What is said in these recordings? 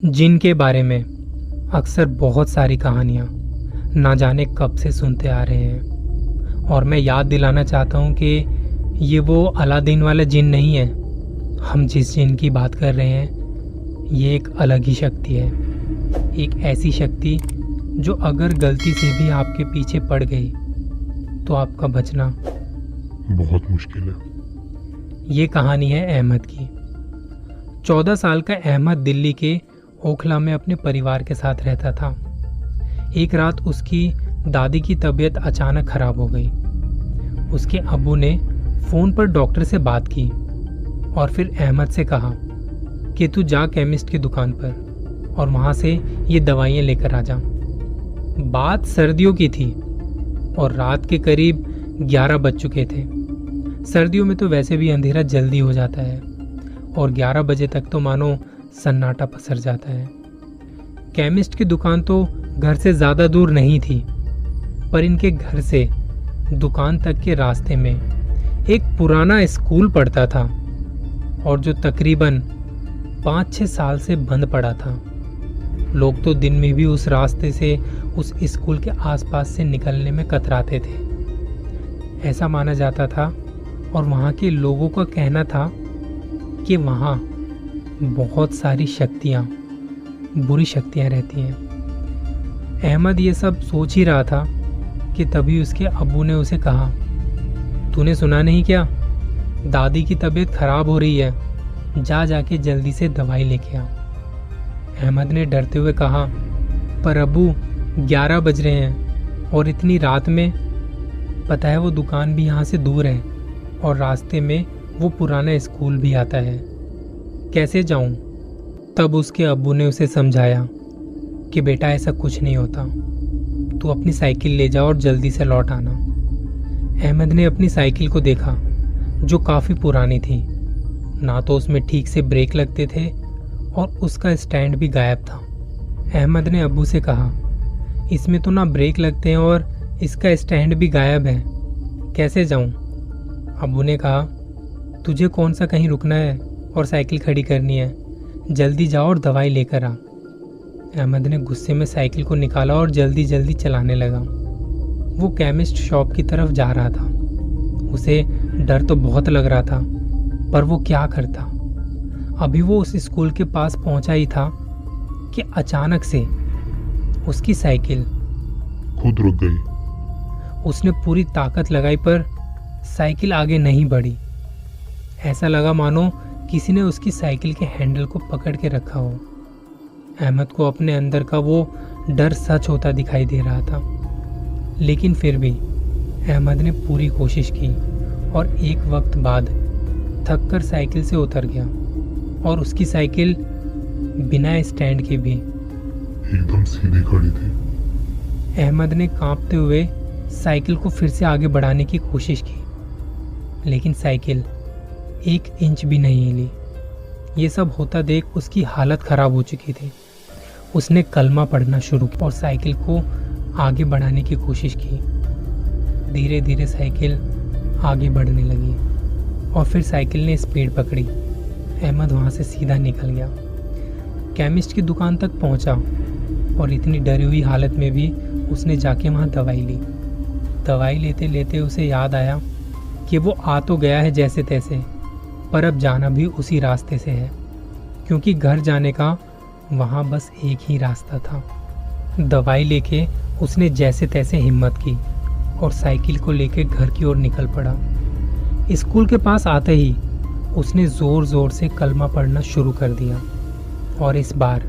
जिन के बारे में अक्सर बहुत सारी कहानियाँ ना जाने कब से सुनते आ रहे हैं। और मैं याद दिलाना चाहता हूँ कि ये वो अलादीन वाला जिन नहीं है। हम जिस जिन की बात कर रहे हैं ये एक अलग ही शक्ति है। एक ऐसी शक्ति जो अगर गलती से भी आपके पीछे पड़ गई तो आपका बचना बहुत मुश्किल है। ये कहानी है अहमद की। 14 साल का अहमद दिल्ली के ओखला में अपने परिवार के साथ रहता था। एक रात उसकी दादी की तबीयत अचानक खराब हो गई। उसके अब्बू ने फोन पर डॉक्टर से बात की और फिर अहमद से कहा कि तू जा केमिस्ट की दुकान पर और वहां से ये दवाइयाँ लेकर आ जा। बात सर्दियों की थी और रात के करीब 11 बज चुके थे। सर्दियों में तो वैसे भी अंधेरा जल्दी हो जाता है और 11 बजे तक तो मानो सन्नाटा पसर जाता है। केमिस्ट की दुकान तो घर से ज्यादा दूर नहीं थी, पर इनके घर से दुकान तक के रास्ते में एक पुराना स्कूल पड़ता था और जो तकरीबन 5-6 साल से बंद पड़ा था। लोग तो दिन में भी उस रास्ते से उस स्कूल के आसपास से निकलने में कतराते थे। ऐसा माना जाता था और वहाँ के लोगों का कहना था कि वहाँ बहुत सारी शक्तियाँ, बुरी शक्तियाँ रहती हैं। अहमद ये सब सोच ही रहा था कि तभी उसके अब्बू ने उसे कहा, तूने सुना नहीं क्या? दादी की तबीयत खराब हो रही है, जाके जल्दी से दवाई लेके आ। अहमद ने डरते हुए कहा, पर अब्बू 11 बज रहे हैं और इतनी रात में, पता है वो दुकान भी यहाँ से दूर है और रास्ते में वो पुराना स्कूल भी आता है, कैसे जाऊं? तब उसके अब्बू ने उसे समझाया कि बेटा ऐसा कुछ नहीं होता, तू अपनी साइकिल ले जा और जल्दी से लौट आना। अहमद ने अपनी साइकिल को देखा जो काफ़ी पुरानी थी, ना तो उसमें ठीक से ब्रेक लगते थे और उसका स्टैंड भी गायब था। अहमद ने अब्बू से कहा, इसमें तो ना ब्रेक लगते हैं और इसका स्टैंड भी गायब है, कैसे जाऊं? अब्बू ने कहा, तुझे कौन सा कहीं रुकना है और साइकिल खड़ी करनी है, जल्दी जाओ और दवाई लेकर आ। अहमद ने गुस्से में साइकिल को निकाला और जल्दी जल्दी चलाने लगा। वो केमिस्ट शॉप की तरफ जा रहा था। उसे डर तो बहुत लग रहा था, पर वो क्या करता। अभी वो उस स्कूल के पास पहुंचा ही था कि अचानक से उसकी साइकिल खुद रुक गई। उसने पूरी ताकत लगाई पर साइकिल आगे नहीं बढ़ी। ऐसा लगा मानो किसी ने उसकी साइकिल के हैंडल को पकड़ के रखा हो। अहमद को अपने अंदर का वो डर सच होता दिखाई दे रहा था, लेकिन फिर भी अहमद ने पूरी कोशिश की और एक वक्त बाद थककर साइकिल से उतर गया और उसकी साइकिल बिना स्टैंड के भी एकदम सीधी खड़ी थी। अहमद ने कांपते हुए साइकिल को फिर से आगे बढ़ाने की कोशिश की, लेकिन साइकिल 1 इंच भी नहीं हिली। ये सब होता देख उसकी हालत खराब हो चुकी थी। उसने कलमा पढ़ना शुरू किया और साइकिल को आगे बढ़ाने की कोशिश की। धीरे धीरे साइकिल आगे बढ़ने लगी और फिर साइकिल ने स्पीड पकड़ी। अहमद वहाँ से सीधा निकल गया, केमिस्ट की दुकान तक पहुँचा और इतनी डरी हुई हालत में भी उसने जाके वहाँ दवाई ली। दवाई लेते लेते उसे याद आया कि वो आ तो गया है जैसे तैसे, पर अब जाना भी उसी रास्ते से है, क्योंकि घर जाने का वहाँ बस एक ही रास्ता था। दवाई लेके उसने जैसे तैसे हिम्मत की और साइकिल को लेके घर की ओर निकल पड़ा। स्कूल के पास आते ही उसने जोर जोर से कलमा पढ़ना शुरू कर दिया और इस बार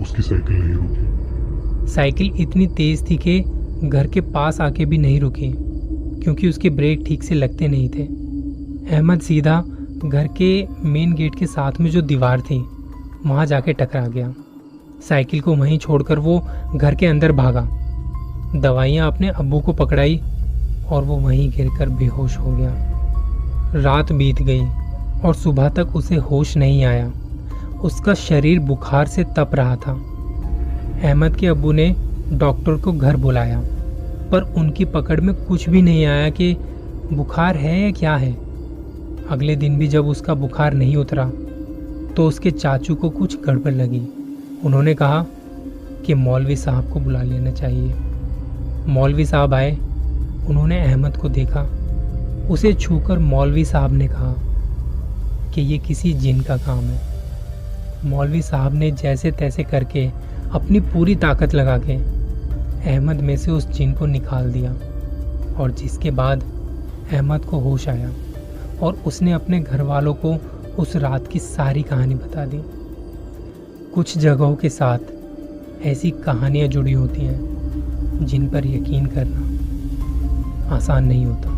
उसकी साइकिल नहीं रुकी। साइकिल इतनी तेज थी कि घर के पास आके भी नहीं रुकी, क्योंकि उसके ब्रेक ठीक से लगते नहीं थे। अहमद सीधा घर के मेन गेट के साथ में जो दीवार थी वहाँ जाके टकरा गया। साइकिल को वहीं छोड़कर वो घर के अंदर भागा। दवाइयाँ अपने अब्बू को पकड़ाई और वो वहीं गिरकर बेहोश हो गया। रात बीत गई और सुबह तक उसे होश नहीं आया। उसका शरीर बुखार से तप रहा था। अहमद के अब्बू ने डॉक्टर को घर बुलाया, पर उनकी पकड़ में कुछ भी नहीं आया कि बुखार है या क्या है। अगले दिन भी जब उसका बुखार नहीं उतरा तो उसके चाचू को कुछ गड़बड़ लगी उन्होंने कहा कि मौलवी साहब को बुला लेना चाहिए। मौलवी साहब आए। उन्होंने अहमद को देखा। उसे छूकर मौलवी साहब ने कहा कि ये किसी जिन का काम है। मौलवी साहब ने जैसे तैसे करके अपनी पूरी ताकत लगा के अहमद में से उस जिन को निकाल दिया, और जिसके बाद अहमद को होश आया और उसने अपने घर वालों को उस रात की सारी कहानी बता दी। कुछ जगहों के साथ ऐसी कहानियाँ जुड़ी होती हैं जिन पर यकीन करना आसान नहीं होता।